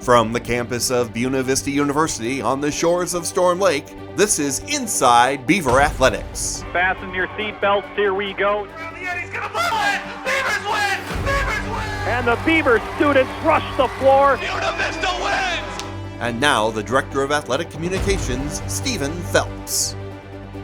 From the campus of Buena Vista University on the shores of Storm Lake, this is Inside Beaver Athletics. Fasten your seatbelts, here we go. He's gonna blow it! Beavers win! Beavers win! And the Beaver students rush the floor. Buena Vista wins! And now the Director of Athletic Communications, Stephen Phelps.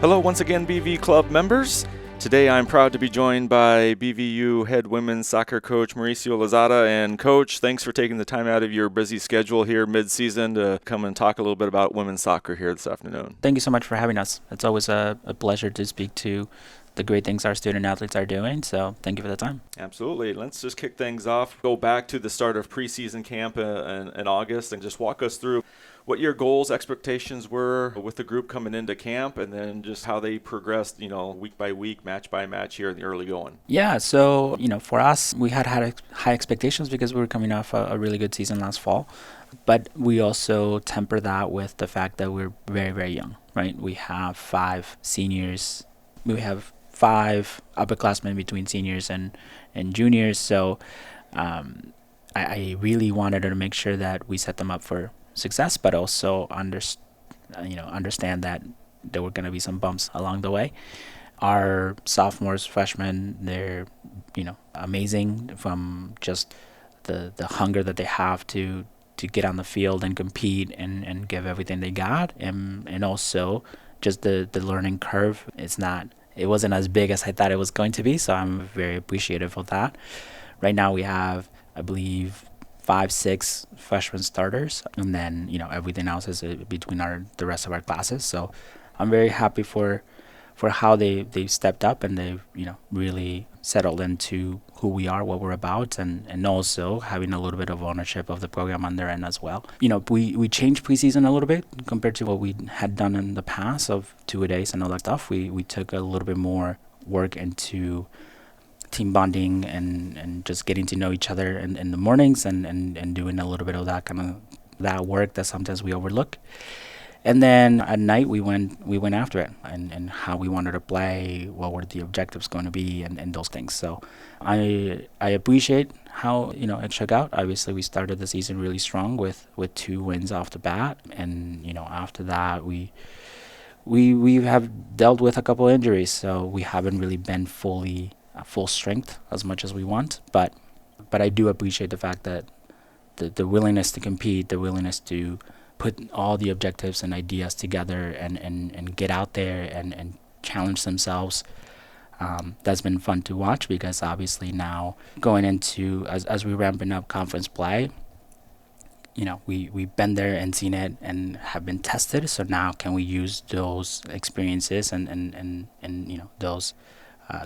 Hello once again, BV Club members. Today I'm proud to be joined by BVU head women's soccer coach Mauricio Lozada. And Coach, thanks for taking the time out of your busy schedule here mid-season to come and talk a little bit about women's soccer here this afternoon. Thank you so much for having us. It's always a pleasure to speak to the great things our student athletes are doing, so thank you for the time. Absolutely. Let's just kick things off. Go back to the start of preseason camp in August and just walk us through what your goals, expectations were with the group coming into camp, and then just how they progressed, week by week, match by match here in the early going. Yeah, so, for us, we had high expectations because we were coming off a really good season last fall. But we also temper that with the fact that we're very, very young, right? We have 5 seniors. We have 5 upperclassmen between seniors and juniors. So I really wanted to make sure that we set them up for success, but also understand that there were going to be some bumps along the way. Our sophomores, freshmen, they're amazing from just the hunger that they have to get on the field and compete and give everything they got, and also just the learning curve. It wasn't as big as I thought it was going to be, so I'm very appreciative of that. Right now we have, I believe, 5-6 freshman starters, and then everything else is between the rest of our classes. So I'm very happy for how they stepped up, and they've really settled into who we are, what we're about, and also having a little bit of ownership of the program on their end as well. We changed preseason a little bit compared to what we had done in the past of 2-a-days and all that stuff. We took a little bit more work into team bonding and just getting to know each other in the mornings and doing a little bit of that work that sometimes we overlook. And then at night we went after it and how we wanted to play, what were the objectives going to be, and those things. So I appreciate how it shook out. Obviously we started the season really strong with 2 wins off the bat, and after that we have dealt with a couple injuries, so we haven't really been full strength as much as we want, but I do appreciate the fact that the willingness to compete, the willingness to put all the objectives and ideas together and get out there and challenge themselves. That's been fun to watch, because obviously now going into as we're ramping up conference play, we've been there and seen it and have been tested. So now can we use those experiences and those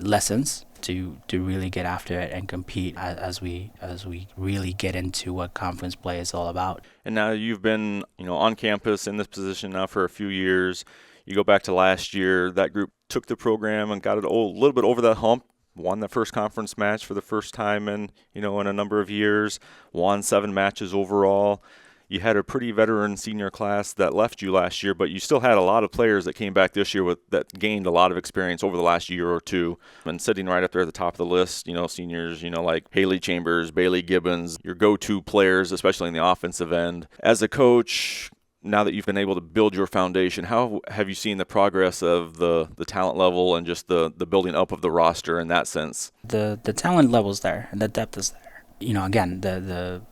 lessons to really get after it and compete as we really get into what conference play is all about. And now you've been on campus in this position now for a few years. You go back to last year, that group took the program and got it a little bit over that hump, won the first conference match for the first time in a number of years, won 7 matches overall. You had a pretty veteran senior class that left you last year, but you still had a lot of players that came back this year that gained a lot of experience over the last year or two. And sitting right up there at the top of the list, seniors, like Haley Chambers, Bailey Gibbons, your go-to players, especially in the offensive end. As a coach, now that you've been able to build your foundation, how have you seen the progress of the talent level and just the building up of the roster in that sense? The talent level's there and the depth is there. Again, the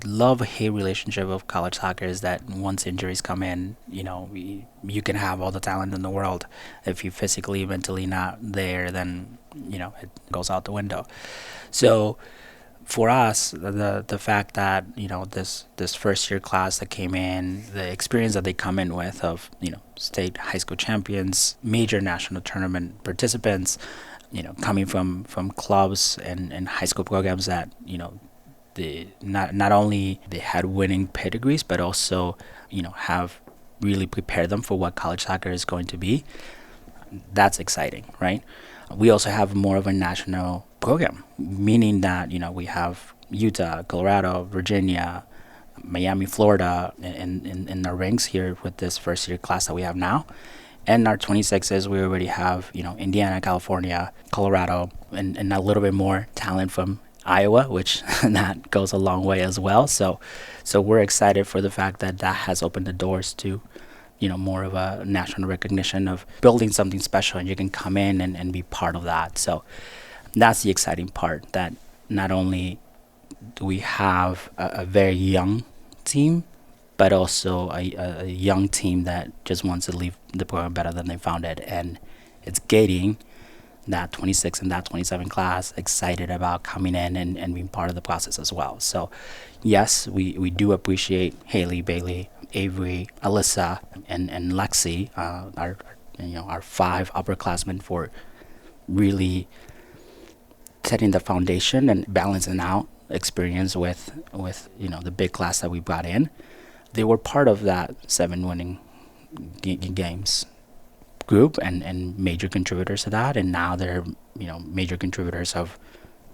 love-hate relationship of college soccer is that once injuries come in, you can have all the talent in the world. If you physically, mentally not there, then, it goes out the window. So for us, the fact that, this first-year class that came in, the experience that they come in with of, state high school champions, major national tournament participants, coming from clubs and high school programs that, not only they had winning pedigrees, but also, have really prepared them for what college soccer is going to be. That's exciting, right? We also have more of a national program, meaning that, we have Utah, Colorado, Virginia, Miami, Florida in the ranks here with this first year class that we have now. And our 26s, we already have, Indiana, California, Colorado, and a little bit more talent from Iowa, which that goes a long way as well. So we're excited for the fact that that has opened the doors to, more of a national recognition of building something special, and you can come in and be part of that. So that's the exciting part, that not only do we have a very young team, but also a young team that just wants to leave the program better than they found it. And it's getting that 26 and that 27 class excited about coming in and being part of the process as well. So yes, we do appreciate Haley, Bailey, Avery, Alyssa, and Lexi, our 5 upperclassmen, for really setting the foundation and balancing out experience with the big class that we brought in. They were part of that 7 winning games group and major contributors to that, and now they're major contributors of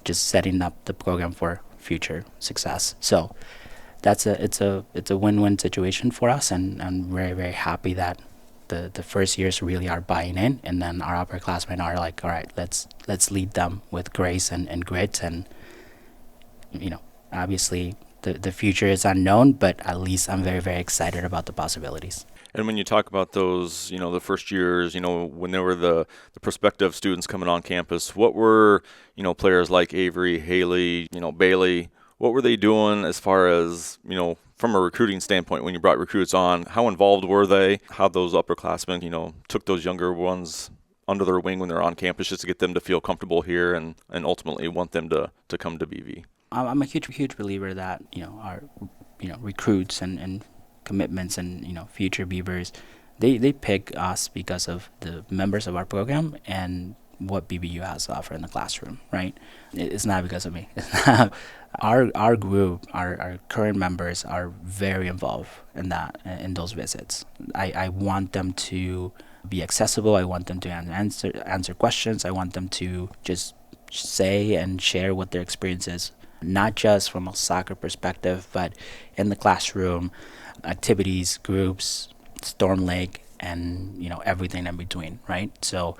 just setting up the program for future success. So it's a win-win situation for us, and I'm very, very happy that the first years really are buying in, and then our upperclassmen are like, all right, let's lead them with grace and grit, and obviously the future is unknown, but at least I'm very, very excited about the possibilities. And when you talk about those, the first years, when there were the prospective students coming on campus, what were, players like Avery, Haley, Bailey, what were they doing as far as, from a recruiting standpoint when you brought recruits on? How involved were they? How those upperclassmen, took those younger ones under their wing when they're on campus, just to get them to feel comfortable here and ultimately want them to come to BV? I'm a huge believer that, our, recruits and commitments and, future Beavers, they pick us because of the members of our program and what BBU has to offer in the classroom, right? It's not because of me. Our group, our current members are very involved in those visits. I want them to be accessible. I want them to answer questions. I want them to just say and share what their experience is, not just from a soccer perspective, but in the classroom, activities, groups, Storm Lake, and everything in between, right? So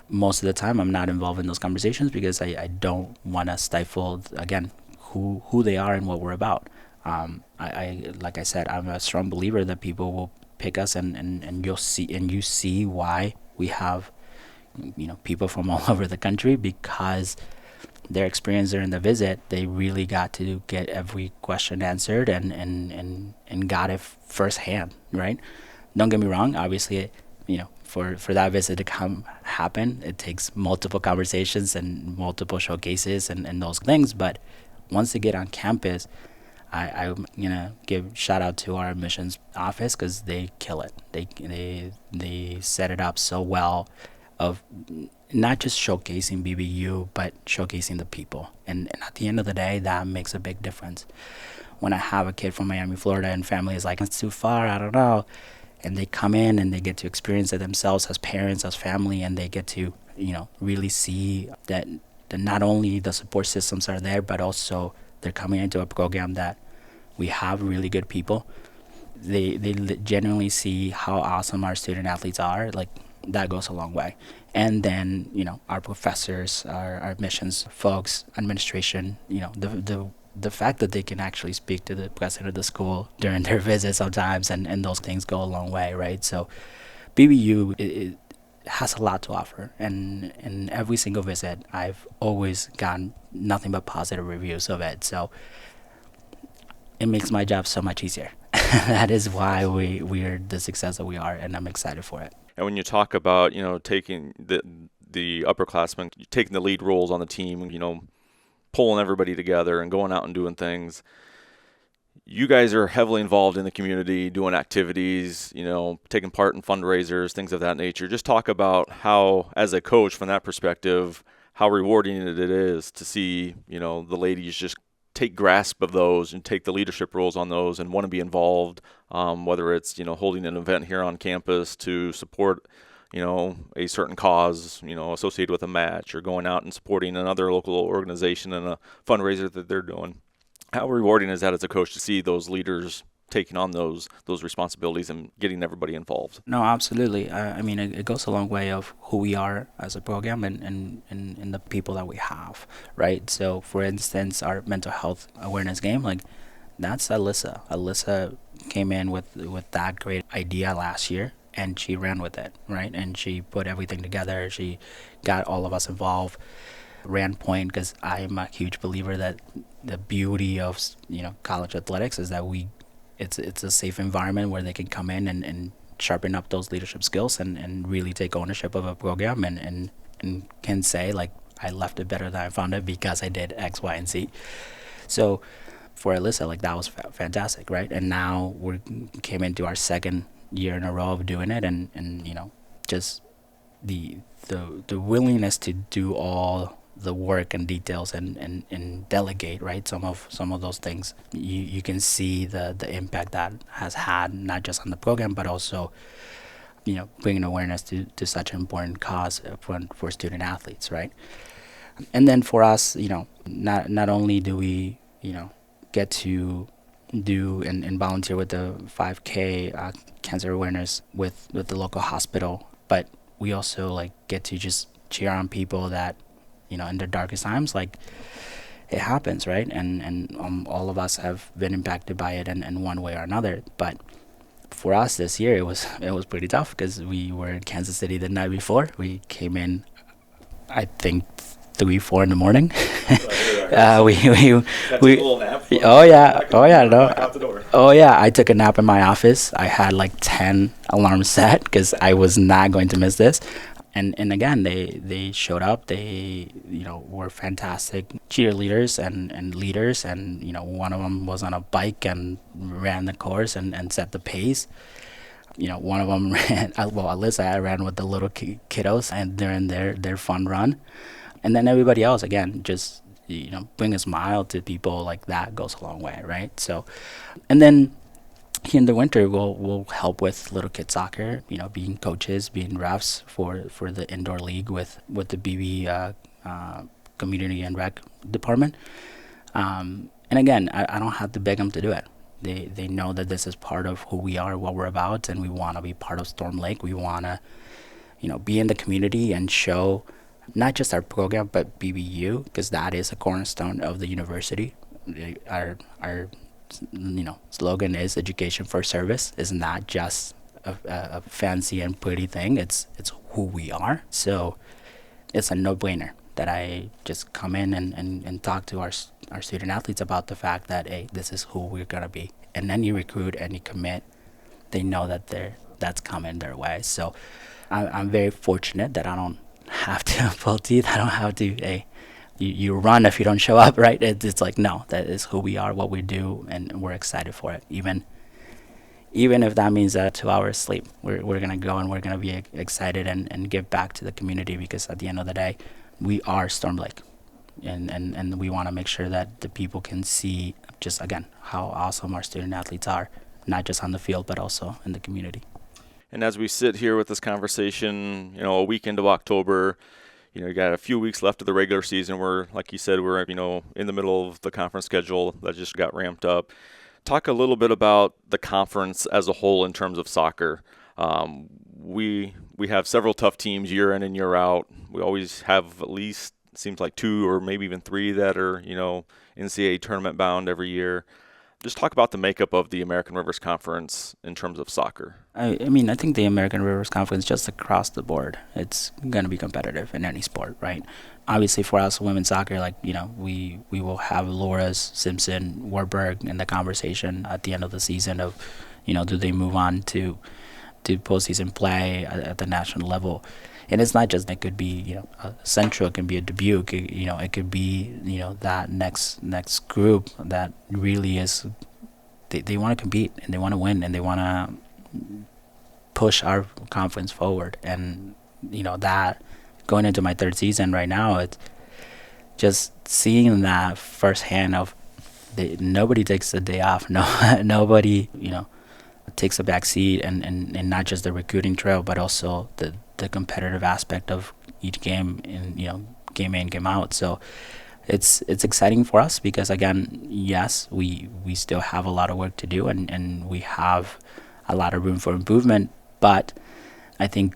most of the time I'm not involved in those conversations because I don't want to stifle, again, who they are and what we're about. I like I said, I'm a strong believer that people will pick us, and you see why we have people from all over the country, because their experience during the visit, they really got to get every question answered and got it firsthand, right? Don't get me wrong, obviously, for that visit to happen, it takes multiple conversations and multiple showcases and those things. But once they get on campus, I'm gonna give shout out to our admissions office, because they kill it. They set it up so well, of not just showcasing BBU, but showcasing the people. And at the end of the day, that makes a big difference. When I have a kid from Miami, Florida, and family is like, it's too far, I don't know, and they come in and they get to experience it themselves as parents, as family, and they get to, really see that not only the support systems are there, but also they're coming into a program that we have really good people. They genuinely see how awesome our student athletes are. Like, that goes a long way. And then, our professors, our admissions folks, administration, the fact that they can actually speak to the president of the school during their visits sometimes, and those things go a long way, right? So BBU it has a lot to offer, and in every single visit, I've always gotten nothing but positive reviews of it. So it makes my job so much easier. That is why we're the success that we are, and I'm excited for it. And when you talk about, taking the upperclassmen, taking the lead roles on the team, pulling everybody together and going out and doing things, you guys are heavily involved in the community, doing activities, taking part in fundraisers, things of that nature. Just talk about how, as a coach, from that perspective, how rewarding it is to see, the ladies just take grasp of those and take the leadership roles on those and want to be involved, whether it's, holding an event here on campus to support, a certain cause, associated with a match, or going out and supporting another local organization and a fundraiser that they're doing. How rewarding is that as a coach to see those leaders taking on those responsibilities and getting everybody involved. No, absolutely. I mean, it goes a long way of who we are as a program and the people that we have, right? So, for instance, our mental health awareness game, like, that's Alyssa. Alyssa came in with that great idea last year, and she ran with it, right? And she put everything together. She got all of us involved, ran point, because I'm a huge believer that the beauty of college athletics is that it's a safe environment where they can come in and sharpen up those leadership skills and really take ownership of a program and can say, like, I left it better than I found it because I did X, Y, and Z. So for Alyssa, like, that was fantastic, right? And now we came into our second year in a row of doing it, and just the willingness to do all the work and details and delegate, right? Some of those things, you can see the impact that has had, not just on the program, but also bringing awareness to such an important cause for student athletes, right? And then for us, not only do we get to do and volunteer with the 5K cancer awareness with the local hospital, but we also, like, get to just cheer on people that in their darkest times, like, it happens, right? And all of us have been impacted by it in one way or another. But for us this year, it was pretty tough because we were in Kansas City the night before. We came in, I think, 3-4 in the morning. I took a nap in my office. I had like 10 alarms set because I was not going to miss this. And again, they showed up. They were fantastic cheerleaders and leaders. And one of them was on a bike and ran the course and set the pace. One of them ran. Alyssa ran with the little kiddos and during their fun run. And then everybody else, again, just bring a smile to people. Like, that goes a long way, right? So, and then here in the winter, we'll help with little kid soccer, being coaches, being refs for the indoor league with the BB community and rec department. And again, I don't have to beg them to do it. They know that this is part of who we are, what we're about, and we want to be part of Storm Lake. We want to, be in the community and show not just our program, but BBU, because that is a cornerstone of the university. Our slogan is education for service. It's not just a fancy and pretty thing. It's who we are. So it's a no-brainer that I just come in and talk to our student athletes about the fact that, hey, this is who we're gonna be. And then you recruit and you commit, they know that that's coming their way. So I'm very fortunate that I don't have to pull teeth. I don't have to, hey, you run if you don't show up, right? It's like, no, that is who we are, what we do, and we're excited for it. Even if that means 2 hours sleep, we're going to go and we're going to be excited and give back to the community, because at the end of the day, we are Storm Lake. And we want to make sure that the people can see just, again, how awesome our student athletes are, not just on the field, but also in the community. And as we sit here with this conversation, a week into October, you got a few weeks left of the regular season. We're, like you said, we're in the middle of the conference schedule that just got ramped up. Talk a little bit about the conference as a whole in terms of soccer. We have several tough teams year in and year out. We always have at least, seems like 2 or maybe even 3 that are NCAA tournament bound every year. Just talk about the makeup of the American Rivers Conference in terms of soccer. I mean, I think the American Rivers Conference, just across the board, it's going to be competitive in any sport, right? Obviously, for us, women's soccer, we will have Laura's, Simpson, Warburg in the conversation at the end of the season of, do they move on to postseason play at the national level? And it's not just, it could be, a Central, it can be a Dubuque, it could be, that next group that really is, they want to compete and they want to win and they want to push our conference forward. And, that going into my 3rd season right now, it's just seeing that firsthand of nobody takes a day off. Nobody, takes a back seat and not just the recruiting trail, but also the competitive aspect of each game and game in, game out. So it's exciting for us because, again, yes, we still have a lot of work to do, and we have a lot of room for improvement. But I think,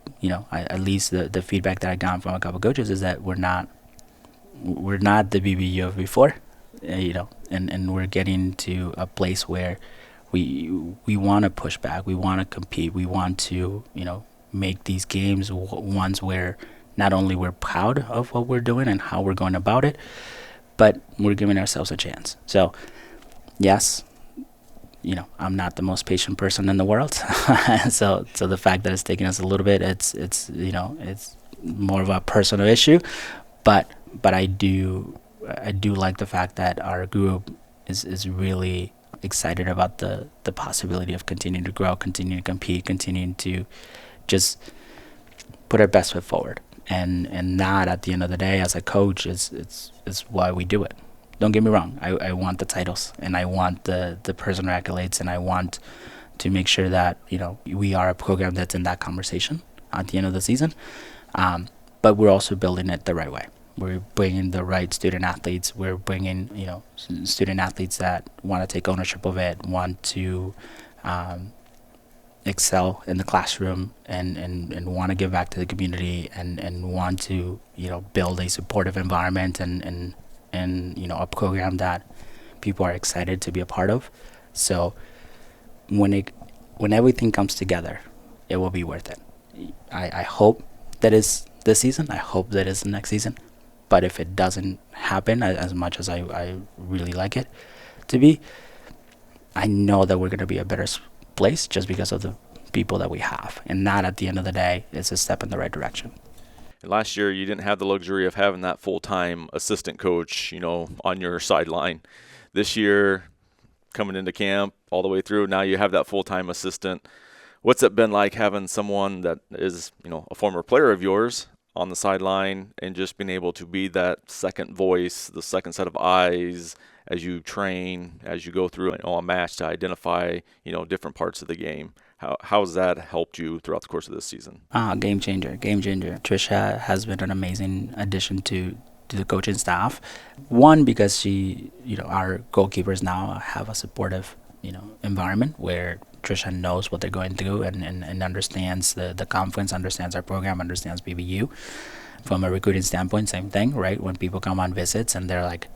at least the feedback that I got from a couple coaches is that we're not the BBU of before, and we're getting to a place where we want to push back, we want to compete, we want to make these games ones where not only we're proud of what we're doing and how we're going about it, but we're giving ourselves a chance. So yes, I'm not the most patient person in the world. so the fact that it's taking us a little bit, it's more of a personal issue, but I do like the fact that our group is really excited about the possibility of continuing to grow, continuing to compete, continuing to just put our best foot forward. And that, at the end of the day, as a coach, is why we do it. Don't get me wrong. I want the titles, and I want the personal accolades, and I want to make sure that we are a program that's in that conversation at the end of the season. But we're also building it the right way. We're bringing the right student athletes. We're bringing student athletes that want to take ownership of it, want to excel in the classroom, and want to give back to the community, and want to build a supportive environment and a program that people are excited to be a part of. So when everything comes together, it will be worth it. I hope that is this season. I hope that is the next season. But if it doesn't happen as much as I really like it to be, I know that we're going to be a better place just because of the people that we have. And that, at the end of the day, is a step in the right direction. Last year, you didn't have the luxury of having that full-time assistant coach, on your sideline. This year, coming into camp all the way through, now you have that full-time assistant. What's it been like having someone that is, a former player of yours on the sideline, and just being able to be that second voice, the second set of eyes as you train, as you go through a match to identify, different parts of the game? How has that helped you throughout the course of this season? Game changer. Trisha has been an amazing addition to the coaching staff. One, because she, our goalkeepers now have a supportive, environment where Trisha knows what they're going through and understands the conference, understands our program, understands BBU. From a recruiting standpoint, same thing, right? When people come on visits and they're like,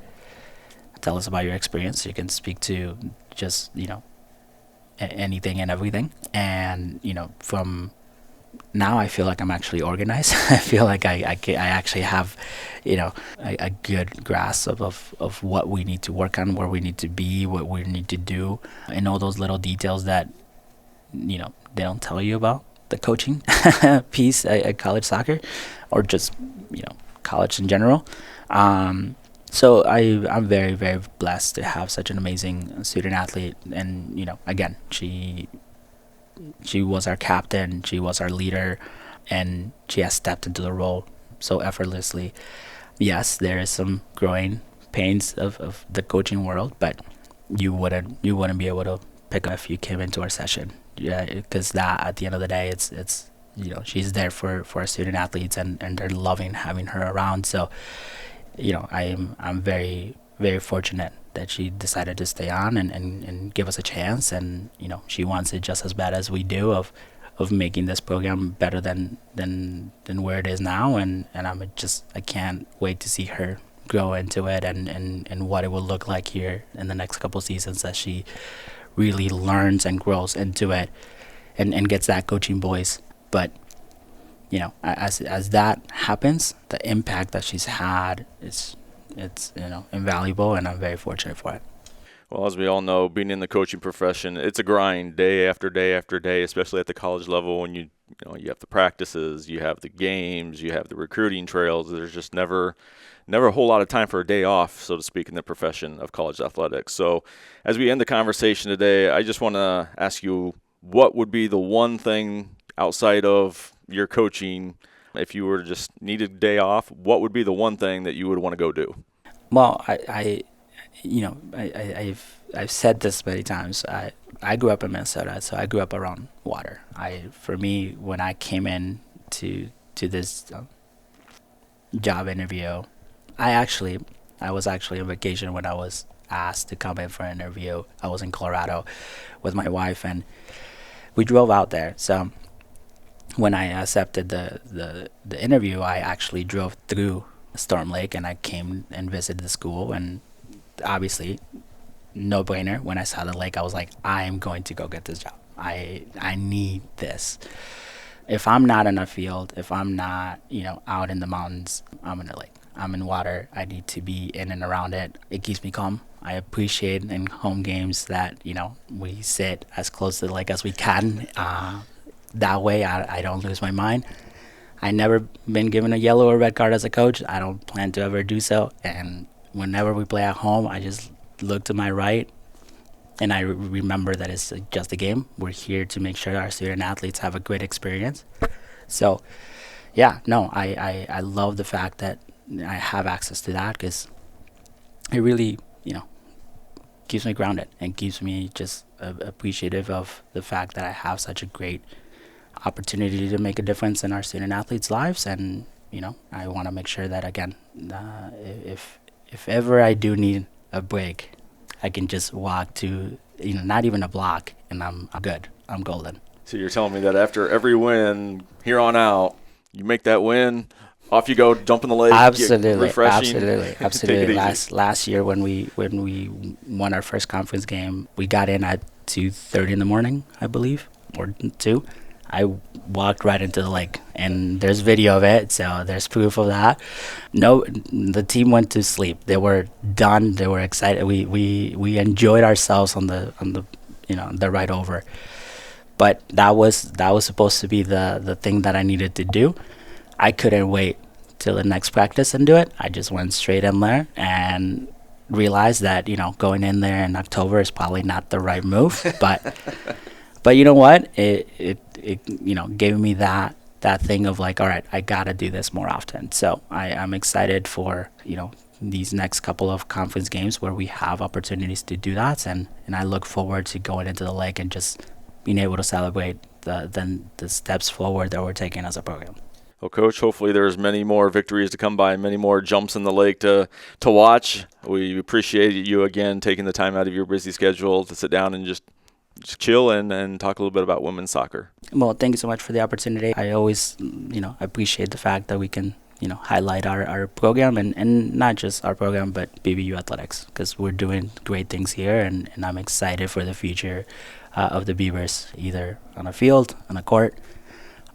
tell us about your experience, you can speak to just, anything and everything. And, from now, I feel like I'm actually organized. I feel like I actually have, a good grasp of what we need to work on, where we need to be, what we need to do, and all those little details that, they don't tell you about the coaching piece at college soccer, or just, college in general. So I'm very, very blessed to have such an amazing student athlete. And, again, she was our captain, she was our leader, and she has stepped into the role so effortlessly. Yes, there is some growing pains of the coaching world, but you wouldn't be able to pick up if you came into our session. Yeah, because that, at the end of the day, it's she's there for our student athletes, and they're loving having her around. So I'm very, very fortunate that she decided to stay on and give us a chance, and she wants it just as bad as we do of making this program better than where it is now, and I can't wait to see her grow into it and what it will look like here in the next couple seasons as she really learns and grows into it and gets that coaching voice. But as that happens, the impact that she's had it's invaluable, and I'm very fortunate for it. Well, as we all know, being in the coaching profession, it's a grind day after day after day, especially at the college level when you have the practices, you have the games, you have the recruiting trails. There's just never a whole lot of time for a day off, so to speak, in the profession of college athletics. So as we end the conversation today, I just want to ask you, what would be the one thing outside of your coaching, if you were to just need a day off, what would be the one thing that you would want to go do? Well, I've said this many times. I grew up in Minnesota, so I grew up around water. For me, when I came in to this job interview, I actually I was actually on vacation when I was asked to come in for an interview. I was in Colorado with my wife, and we drove out there. So when I accepted the interview, I actually drove through Storm Lake, and I came and visited the school. And obviously, no brainer. When I saw the lake, I was like, I am going to go get this job. I need this. If I'm not in a field, if I'm not, out in the mountains, I'm in a lake. I'm in water. I need to be in and around it. It keeps me calm. I appreciate in home games that, we sit as close to the lake as we can. That way I don't lose my mind. I never been given a yellow or red card as a coach. I don't plan to ever do so. And whenever we play at home, I just look to my right, and I remember that it's just a game. We're here to make sure our student athletes have a great experience. So, I love the fact that I have access to that, because it really, keeps me grounded and keeps me just appreciative of the fact that I have such a great opportunity to make a difference in our student athletes' lives. And, I want to make sure that, again, if ever I do need a break, I can just walk to, not even a block, and I'm good. I'm golden. So you're telling me that after every win here on out, you make that win, off you go, jump in the lake, absolutely, refreshing, absolutely. Last year when we won our first conference game, we got in at 2:30 in the morning, I believe, or 2. I walked right into the lake, and there's video of it, so there's proof of that. No, the team went to sleep. They were done. They were excited. We enjoyed ourselves on the the ride over. But that was supposed to be the thing that I needed to do. I couldn't wait till the next practice and do it. I just went straight in there and realized that going in there in October is probably not the right move, but you know what? It gave me that thing of like, all right, I gotta do this more often. So I'm excited for these next couple of conference games where we have opportunities to do that, and I look forward to going into the lake and just being able to celebrate the steps forward that we're taking as a program. Well, Coach, hopefully there's many more victories to come by, many more jumps in the lake to watch. We appreciate you again taking the time out of your busy schedule to sit down and just chill and talk a little bit about women's soccer. Well, thank you so much for the opportunity. I always, appreciate the fact that we can, highlight our program, and not just our program, but BBU Athletics, because we're doing great things here, and I'm excited for the future of the Beavers, either on a field, on a court.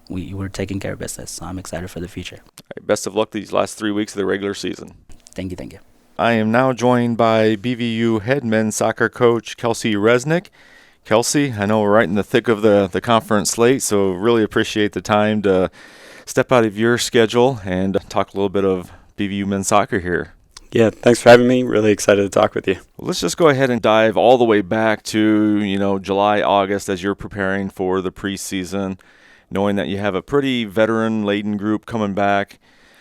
We're taking care of business, so I'm excited for the future. All right, best of luck these last 3 weeks of the regular season. Thank you. I am now joined by BVU head men's soccer coach Kelsey Resnick. Kelsey, I know we're right in the thick of the conference slate, so really appreciate the time to step out of your schedule and talk a little bit of BVU men's soccer here. Yeah, thanks for having me. Really excited to talk with you. Well, let's just go ahead and dive all the way back to, July, August as you're preparing for the preseason, knowing that you have a pretty veteran-laden group coming back.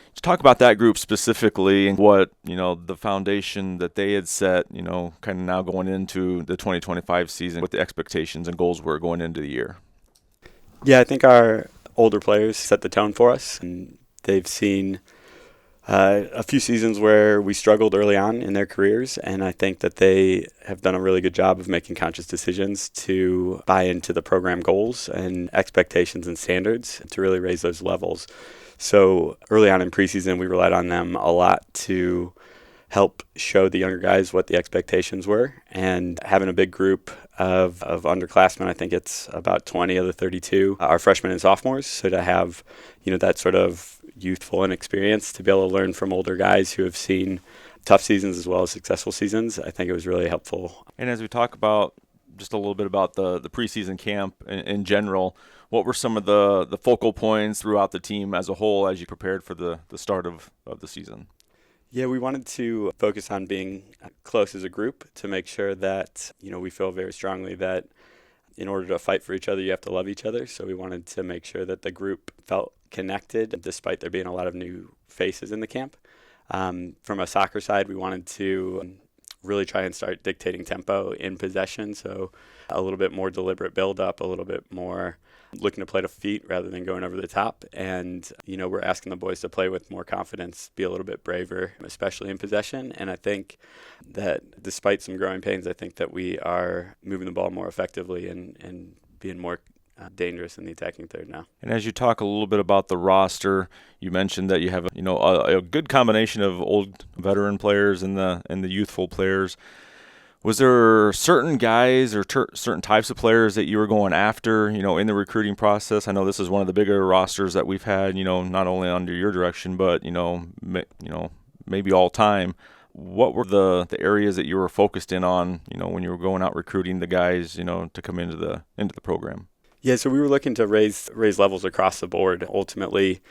Let's talk about that group specifically and what, the foundation that they had set, kind of now going into the 2025 season, what the expectations and goals were going into the year. Yeah, I think our older players set the tone for us, and they've seen a few seasons where we struggled early on in their careers, and I think that they have done a really good job of making conscious decisions to buy into the program goals and expectations and standards to really raise those levels. So early on in preseason, we relied on them a lot to help show the younger guys what the expectations were. And having a big group of underclassmen, I think it's about 20 of the 32 are freshmen and sophomores. So to have, that sort of youthful inexperience to be able to learn from older guys who have seen tough seasons as well as successful seasons, I think it was really helpful. And as we talk about just a little bit about the preseason camp in general, what were some of the focal points throughout the team as a whole as you prepared for the start of the season? Yeah, we wanted to focus on being close as a group to make sure that, we feel very strongly that in order to fight for each other, you have to love each other. So we wanted to make sure that the group felt connected despite there being a lot of new faces in the camp. From a soccer side, we wanted to really try and start dictating tempo in possession. So a little bit more deliberate build-up, a little bit more looking to play to feet rather than going over the top. And, we're asking the boys to play with more confidence, be a little bit braver, especially in possession. And I think that despite some growing pains, I think that we are moving the ball more effectively and being more dangerous in the attacking third now. And as you talk a little bit about the roster, you mentioned that you have a good combination of old veteran players and the youthful players. Was there certain guys or certain types of players that you were going after, in the recruiting process? I know this is one of the bigger rosters that we've had, not only under your direction, but maybe all time. What were the areas that you were focused in on, when you were going out recruiting the guys, to come into the program? Yeah, so we were looking to raise levels across the board. Ultimately,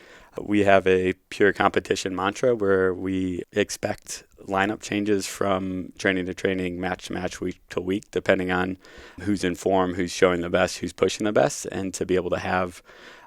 we have a pure competition mantra where we expect lineup changes from training to training, match to match, week to week, depending on who's in form, who's showing the best, who's pushing the best. And to be able to have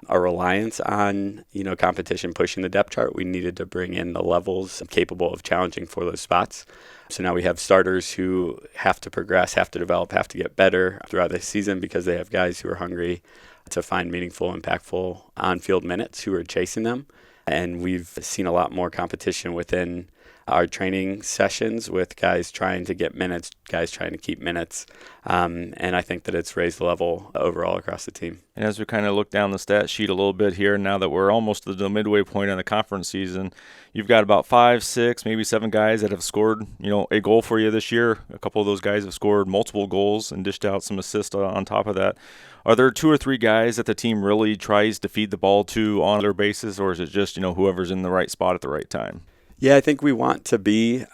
a reliance on, competition pushing the depth chart, we needed to bring in the levels capable of challenging for those spots. So now we have starters who have to progress, have to develop, have to get better throughout the season because they have guys who are hungry to find meaningful, impactful on-field minutes who are chasing them. And we've seen a lot more competition within our training sessions with guys trying to get minutes, guys trying to keep minutes. And I think that it's raised the level overall across the team. And as we kind of look down the stat sheet a little bit here, now that we're almost at the midway point in the conference season, you've got about 5, 6, maybe 7 guys that have scored, a goal for you this year. A couple of those guys have scored multiple goals and dished out some assists on top of that. Are there 2 or 3 guys that the team really tries to feed the ball to on their basis, or is it just, whoever's in the right spot at the right time? Yeah, I think we want to be,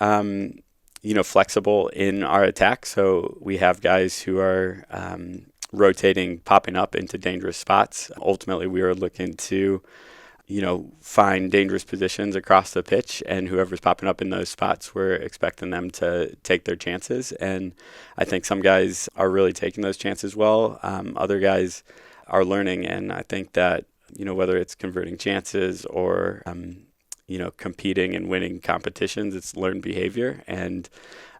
flexible in our attack. So we have guys who are rotating, popping up into dangerous spots. Ultimately, we are looking to, find dangerous positions across the pitch, and whoever's popping up in those spots, we're expecting them to take their chances. And I think some guys are really taking those chances well. Other guys are learning, and I think that, whether it's converting chances or competing and winning competitions, it's learned behavior. And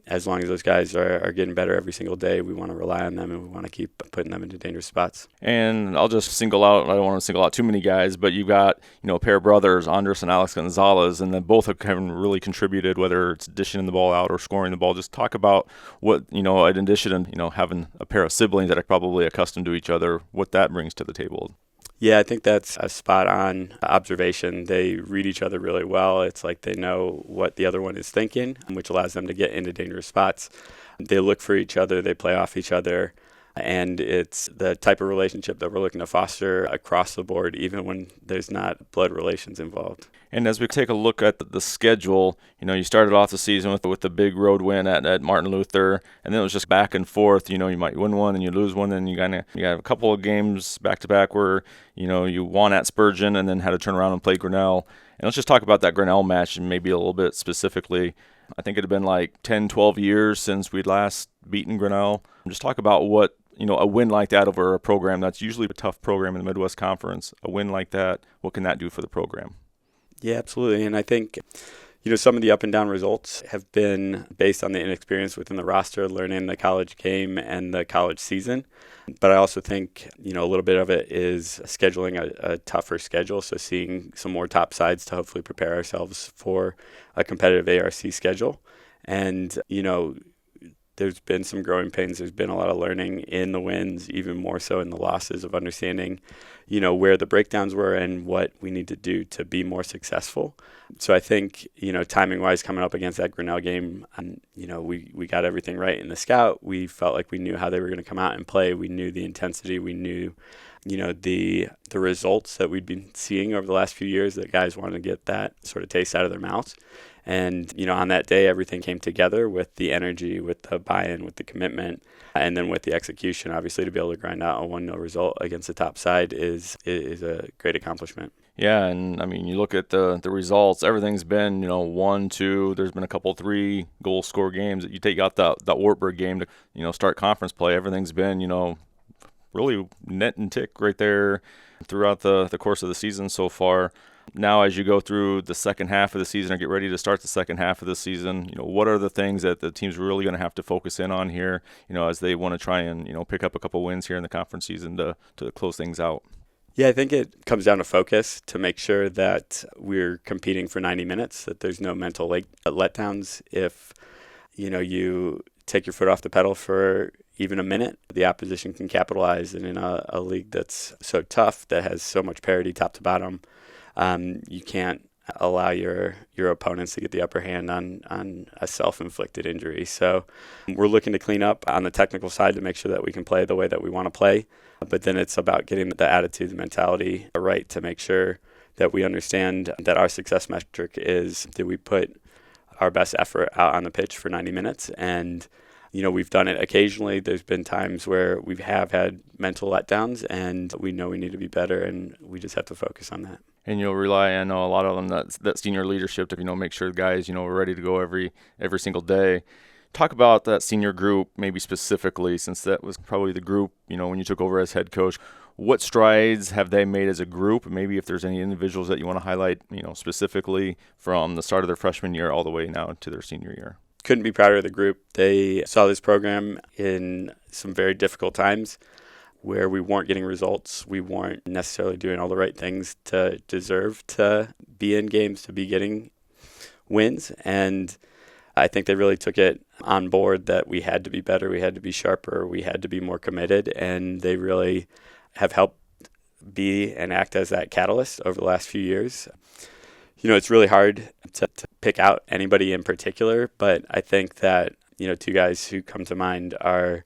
as long as those guys are getting better every single day, we want to rely on them and we want to keep putting them into dangerous spots. And I'll just single out, I don't want to single out too many guys, but you've got, a pair of brothers, Andres and Alex Gonzalez, and then both have kind of really contributed, whether it's dishing the ball out or scoring the ball. Just talk about what, in addition to, having a pair of siblings that are probably accustomed to each other, what that brings to the table. Yeah, I think that's a spot-on observation. They read each other really well. It's like they know what the other one is thinking, which allows them to get into dangerous spots. They look for each other. They play off each other. And it's the type of relationship that we're looking to foster across the board, even when there's not blood relations involved. And as we take a look at the schedule, you started off the season with the big road win at Martin Luther, and then it was just back and forth. You might win one and you lose one, and you got a couple of games back to back where you won at Spurgeon and then had to turn around and play Grinnell. And let's just talk about that Grinnell match and maybe a little bit specifically. I think it had been like 10, 12 years since we'd last beaten Grinnell. Just talk about what a win like that over a program that's usually a tough program in the Midwest Conference, a win like that, what can that do for the program? Yeah, absolutely. And I think, some of the up and down results have been based on the inexperience within the roster, learning the college game and the college season. But I also think, a little bit of it is scheduling a tougher schedule. So seeing some more top sides to hopefully prepare ourselves for a competitive ARC schedule. And, there's been some growing pains. There's been a lot of learning in the wins, even more so in the losses, of understanding, where the breakdowns were and what we need to do to be more successful. So I think, timing-wise, coming up against that Grinnell game, we got everything right in the scout. We felt like we knew how they were going to come out and play. We knew the intensity. We knew, the results that we'd been seeing over the last few years, that guys wanted to get that sort of taste out of their mouths. And, on that day, everything came together with the energy, with the buy-in, with the commitment, and then with the execution. Obviously, to be able to grind out a 1-0 result against the top side is a great accomplishment. Yeah, and I mean, you look at the results, everything's been, 1, 2, there's been a couple 3 goal score games. You take out that Wartburg game to, start conference play, everything's been, really net and tick right there throughout the course of the season so far. Now, as you go through the second half of the season or get ready to start the second half of the season, what are the things that the team's really going to have to focus in on here, as they want to try and, pick up a couple wins here in the conference season to close things out? Yeah, I think it comes down to focus to make sure that we're competing for 90 minutes, that there's no mental letdowns. If, you take your foot off the pedal for even a minute, the opposition can capitalize. And in a league that's so tough, that has so much parity top to bottom, you can't allow your opponents to get the upper hand on a self-inflicted injury. So we're looking to clean up on the technical side to make sure that we can play the way that we want to play. But then it's about getting the attitude, the mentality right to make sure that we understand that our success metric is, did we put our best effort out on the pitch for 90 minutes? And we've done it occasionally. There's been times where we have had mental letdowns, and we know we need to be better, and we just have to focus on that. And you'll rely on a lot of them, that senior leadership to make sure the guys are ready to go every single day. Talk about that senior group maybe specifically, since that was probably the group when you took over as head coach. What strides have they made as a group? Maybe if there's any individuals that you want to highlight specifically from the start of their freshman year all the way now to their senior year. Couldn't be prouder of the group. They saw this program in some very difficult times where we weren't getting results. We weren't necessarily doing all the right things to deserve to be in games, to be getting wins. And I think they really took it on board that we had to be better, we had to be sharper, we had to be more committed. And they really have helped be and act as that catalyst over the last few years. It's really hard to pick out anybody in particular, but I think that, two guys who come to mind are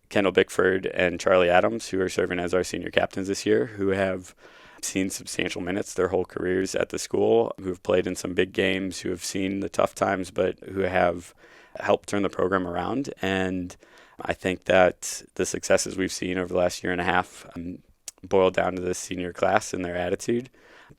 Kendall Bickford and Charlie Adams, who are serving as our senior captains this year, who have seen substantial minutes their whole careers at the school, who have played in some big games, who have seen the tough times, but who have helped turn the program around. And I think that the successes we've seen over the last year and a half boil down to the senior class and their attitude.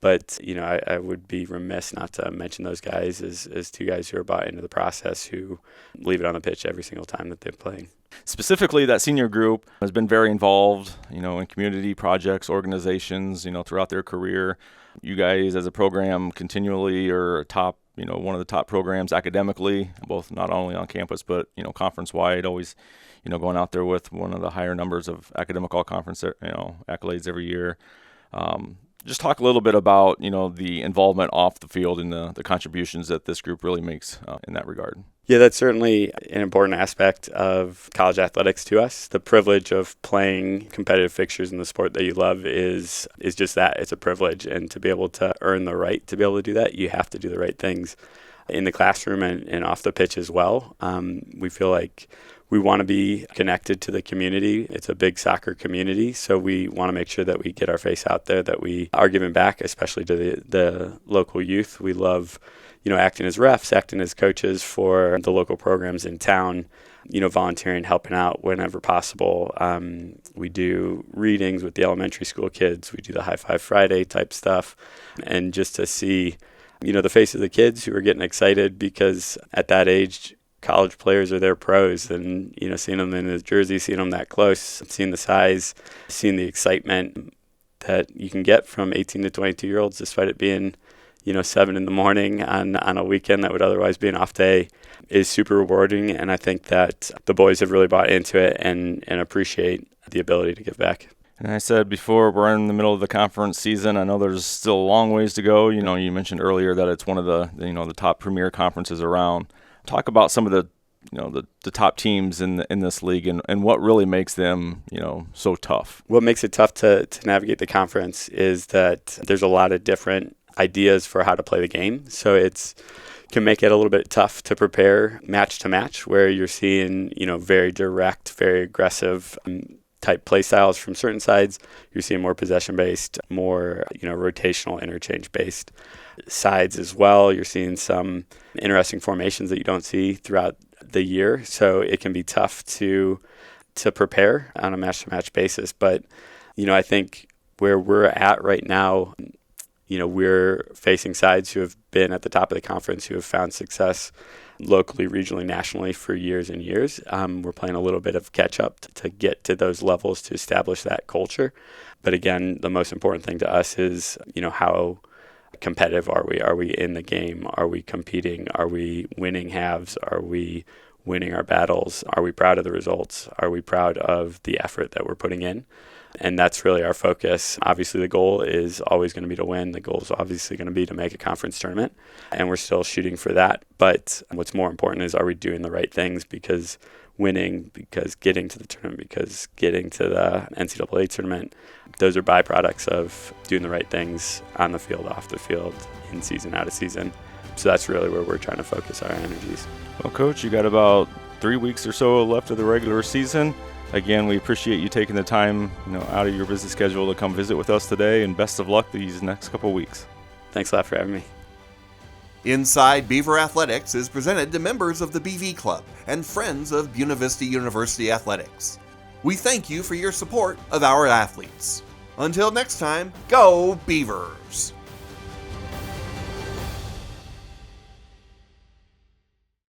But, I would be remiss not to mention those guys as two guys who are bought into the process, who leave it on the pitch every single time that they're playing. Specifically, that senior group has been very involved, in community projects, organizations, throughout their career. You guys as a program continually are top, one of the top programs academically, both not only on campus, but, conference-wide, always, going out there with one of the higher numbers of academic all-conference, accolades every year. Just talk a little bit about, the involvement off the field and the contributions that this group really makes in that regard. Yeah, that's certainly an important aspect of college athletics to us. The privilege of playing competitive fixtures in the sport that you love is just that. It's a privilege. And to be able to earn the right to be able to do that, you have to do the right things in the classroom and off the pitch as well. We feel like we want to be connected to the community. It's a big soccer community, so we want to make sure that we get our face out there, that we are giving back, especially to the local youth. We love, acting as refs, acting as coaches for the local programs in town, volunteering, helping out whenever possible. We do readings with the elementary school kids. We do the High Five Friday type stuff. And just to see, the face of the kids who are getting excited because at that age, college players are their pros, and seeing them in the jersey, seeing them that close, seeing the size, seeing the excitement that you can get from 18 to 22-year-olds, despite it being 7 in the morning on a weekend that would otherwise be an off day, is super rewarding. And I think that the boys have really bought into it and appreciate the ability to give back. And I said before, we're in the middle of the conference season. I know there's still a long ways to go. You mentioned earlier that it's one of the top premier conferences around. Talk about some of the top teams in this league and what really makes them so tough. What makes it tough to navigate the conference is that there's a lot of different ideas for how to play the game. So can make it a little bit tough to prepare match to match, where you're seeing very direct, very aggressive type play styles from certain sides. You're seeing more possession based, more rotational interchange based sides as well. You're seeing some interesting formations that you don't see throughout the year, so it can be tough to prepare on a match-to-match basis. But I think where we're at right now, we're facing sides who have been at the top of the conference, who have found success locally, regionally, nationally for years and years. We're playing a little bit of catch-up to get to those levels to establish that culture. But again, the most important thing to us is how competitive are we? Are we in the game? Are we competing? Are we winning halves? Are we winning our battles? Are we proud of the results? Are we proud of the effort that we're putting in? And that's really our focus. Obviously, the goal is always going to be to win. The goal is obviously going to be to make a conference tournament, and we're still shooting for that. But what's more important is, are we doing the right things? Because winning, because getting to the tournament, because getting to the NCAA tournament, those are byproducts of doing the right things on the field, off the field, in season, out of season. So that's really where we're trying to focus our energies. Well, Coach, you got about 3 weeks or so left of the regular season. Again, we appreciate you taking the time, out of your busy schedule to come visit with us today, and best of luck these next couple weeks. Thanks a lot for having me. Inside Beaver Athletics is presented to members of the BV Club and friends of Buena Vista University Athletics. We thank you for your support of our athletes. Until next time, go Beavers!